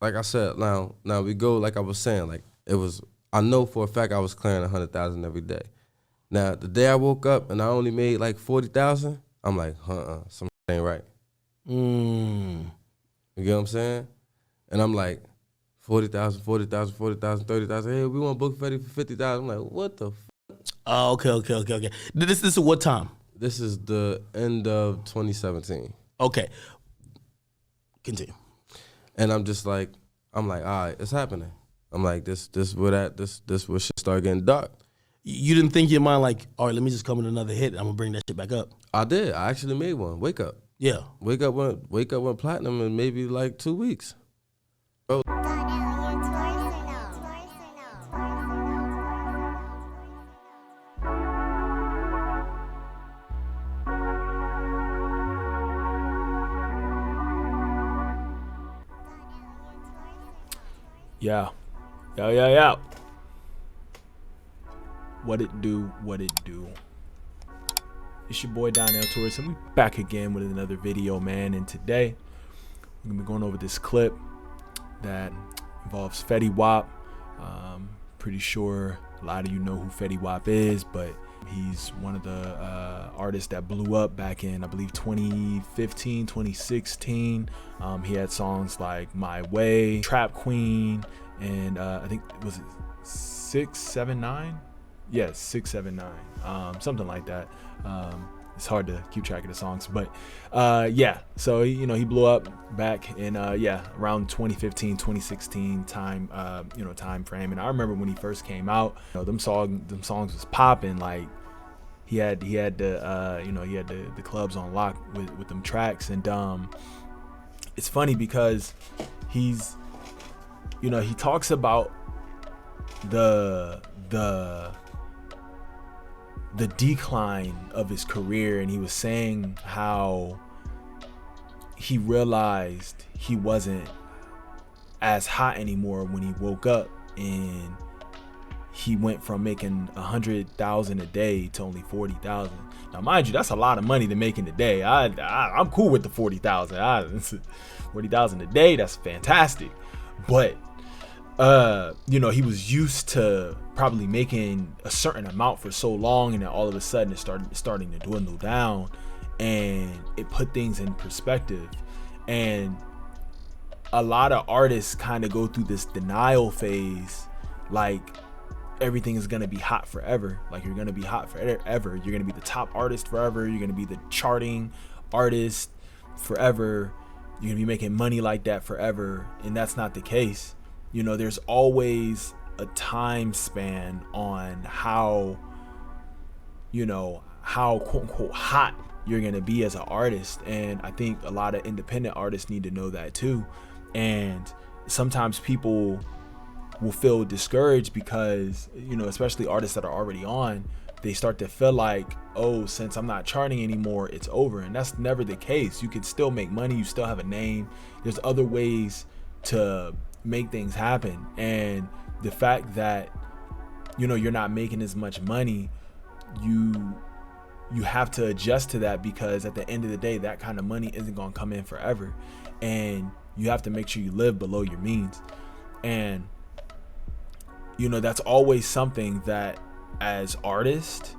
like I said, now we go like I was saying, like it was. I know for a fact I was clearing 100,000 every day. Now the day I woke up and I only made like 40,000, I'm like, some shit ain't right. You get what I'm saying? And I'm like, 40,000, 40,000, 40,000, 30,000. Hey, we want to book Fetty for 50,000. I'm like, what the? Oh, okay. This is what time? This is the end of 2017. Okay. Continue. And I'm just like, all right, it's happening. I'm like, this where shit start getting dark. You didn't think in your mind like, all right, let me just come with another hit. I'm gonna bring that shit back up. I did. I actually made one. Wake Up. Yeah. Wake Up went platinum in maybe like 2 weeks. Bro. Yeah. What it do? It's your boy D.evotion, and we back again with another video, man. And today we're gonna be going over this clip that involves Fetty Wap. Pretty sure a lot of you know who Fetty Wap is, but he's one of the artists that blew up back in, I believe, 2015, 2016. He had songs like My Way, Trap Queen, and I think, was it 679? Yes, 679, something like that. It's hard to keep track of the songs, but yeah. So he blew up back in around 2015, 2016 time time frame. And I remember when he first came out, them songs was popping. Like he had the clubs on lock with them tracks. And it's funny because he talks about the decline of his career, and he was saying how he realized he wasn't as hot anymore when he woke up, and he went from making 100,000 a day to only 40,000. Now, mind you, that's a lot of money to make in a day. I'm cool with the 40,000. 40,000 a day, that's fantastic. But he was used to probably making a certain amount for so long, and then all of a sudden it's starting to dwindle down, and it put things in perspective. And a lot of artists kind of go through this denial phase, like everything is gonna be hot forever. Like you're gonna be hot forever. You're gonna be the top artist forever. You're gonna be the charting artist forever. You're gonna be making money like that forever, and that's not the case. There's always a time span on how quote unquote hot you're gonna be as an artist. And I think a lot of independent artists need to know that too. And sometimes people will feel discouraged because, especially artists that are already on, they start to feel like, oh, since I'm not charting anymore, it's over. And that's never the case. You can still make money. You still have a name. There's other ways to make things happen. And the fact that you're not making as much money, you have to adjust to that, because at the end of the day, that kind of money isn't going to come in forever, and you have to make sure you live below your means. And that's always something that, as artists,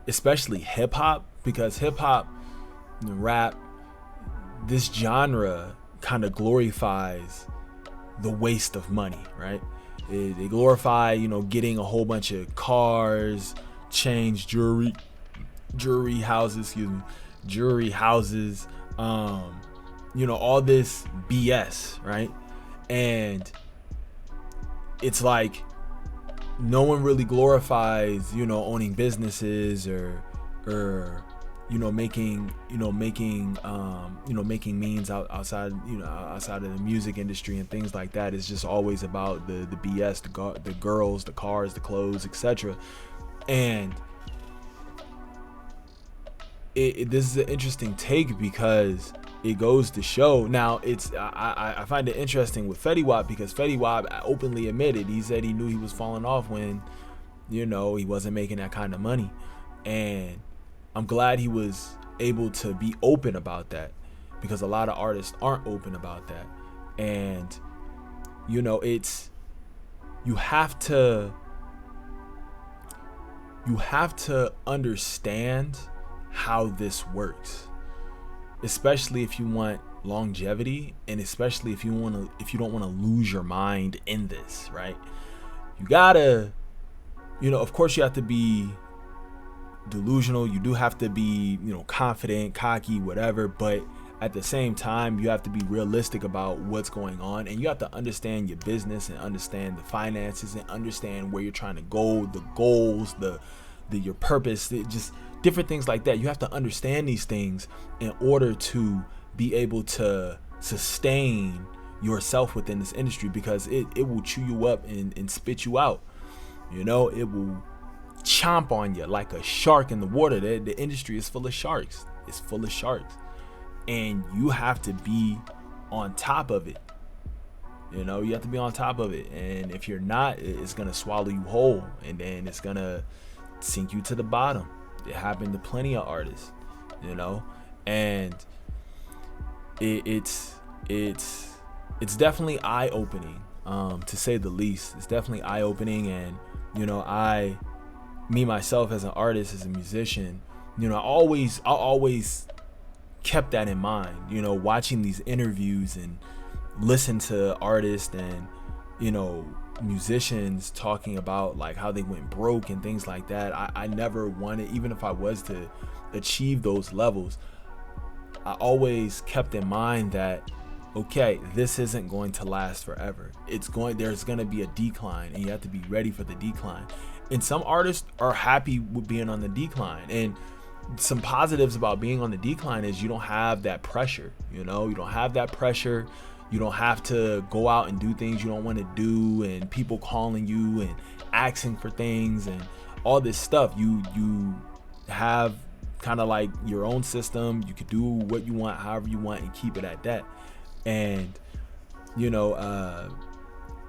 especially hip-hop, because hip-hop and rap, this genre kind of glorifies the waste of money, right? They glorify, getting a whole bunch of cars, chains, jewelry houses, all this BS, right? And it's like no one really glorifies, owning businesses or making means outside of the music industry and things like that. It's just always about the BS, the girls, the cars, the clothes, etc. And this is an interesting take, because it goes to show. Now, I find it interesting with Fetty Wap, because Fetty Wap openly admitted, he said he knew he was falling off when he wasn't making that kind of money. And I'm glad he was able to be open about that, because a lot of artists aren't open about that. And you know, it's, you have to understand how this works, especially if you want longevity, and especially if you don't want to lose your mind in this, right? You gotta, you know, of course you have to be delusional, you do have to be, you know, confident, cocky, whatever, but at the same time you have to be realistic about what's going on, and you have to understand your business and understand the finances and understand where you're trying to go, the goals, the your purpose, just different things like that. You have to understand these things in order to be able to sustain yourself within this industry, because it will chew you up and spit you out. You know, it will chomp on you like a shark in the water. The industry is full of sharks. It's full of sharks. And you have to be on top of it. You know, you have to be on top of it. And if you're not, it's going to swallow you whole. And then it's going to sink you to the bottom. It happened to plenty of artists, you know. And it's definitely eye-opening, to say the least. It's definitely eye-opening. And, you know, me myself as an artist, as a musician, you know, I always kept that in mind, you know, watching these interviews and listen to artists and, you know, musicians talking about like how they went broke and things like that. I never wanted, even if I was to achieve those levels, I always kept in mind that, okay, this isn't going to last forever. There's going to be a decline, and you have to be ready for the decline. And some artists are happy with being on the decline. And some positives about being on the decline is you don't have that pressure. You know, you don't have that pressure. You don't have to go out and do things you don't want to do, and people calling you and asking for things and all this stuff. You have kind of like your own system. You could do what you want, however you want, and keep it at that. And, you know,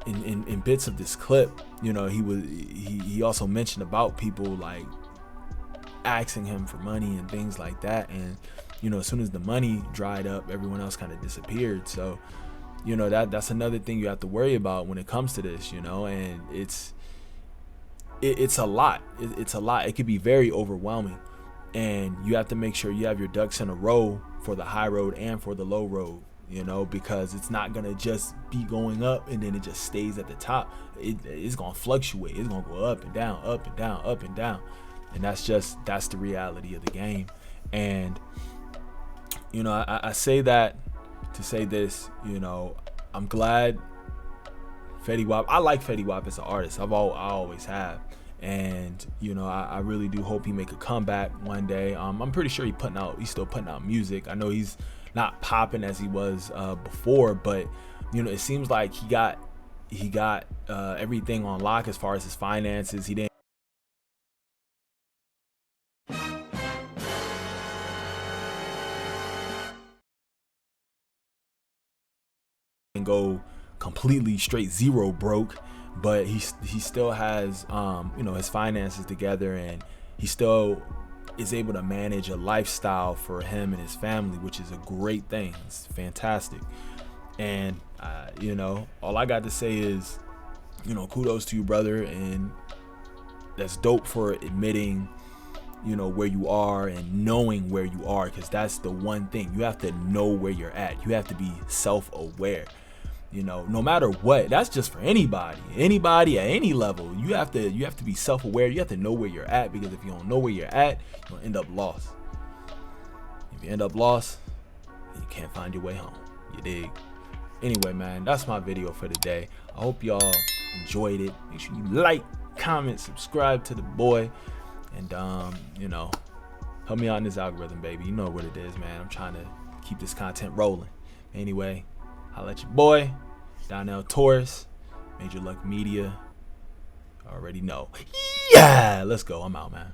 in bits of this clip, you know, he also mentioned about people like asking him for money and things like that. And, you know, as soon as the money dried up, everyone else kind of disappeared. So, you know, that's another thing you have to worry about when it comes to this, you know. And it's a lot. It's a lot. It could be very overwhelming, and you have to make sure you have your ducks in a row for the high road and for the low road, you know, because it's not gonna just be going up and then it just stays at the top. It's gonna fluctuate. It's gonna go up and down, up and down, up and down. And that's the reality of the game. And, you know, I say that to say this, you know, I'm glad Fetty Wap, I like Fetty Wap as an artist. I always have. And, you know, I really do hope he make a comeback one day. I'm pretty sure he's still putting out music. I know he's not popping as he was before, but, you know, it seems like he got everything on lock as far as his finances. He didn't go completely straight zero broke, but he still has you know, his finances together, and he still is able to manage a lifestyle for him and his family, which is a great thing. It's fantastic. And you know, all I got to say is, you know, kudos to you, brother, and that's dope for admitting, you know, where you are and knowing where you are, because that's the one thing. You have to know where you're at. You have to be self-aware. You know, no matter what, that's just for anybody at any level. You have to be self-aware. You have to know where you're at, because if you don't know where you're at, you'll end up lost. If you end up lost, then you can't find your way home. You dig? Anyway, man, that's my video for today. I hope y'all enjoyed it. Make sure you like, comment, subscribe to the boy, and you know, help me out in this algorithm, baby. You know what it is, man. I'm trying to keep this content rolling. Anyway, holla at your boy, Donnell Torres, Major Luck Media. I already know. Yeah, let's go. I'm out, man.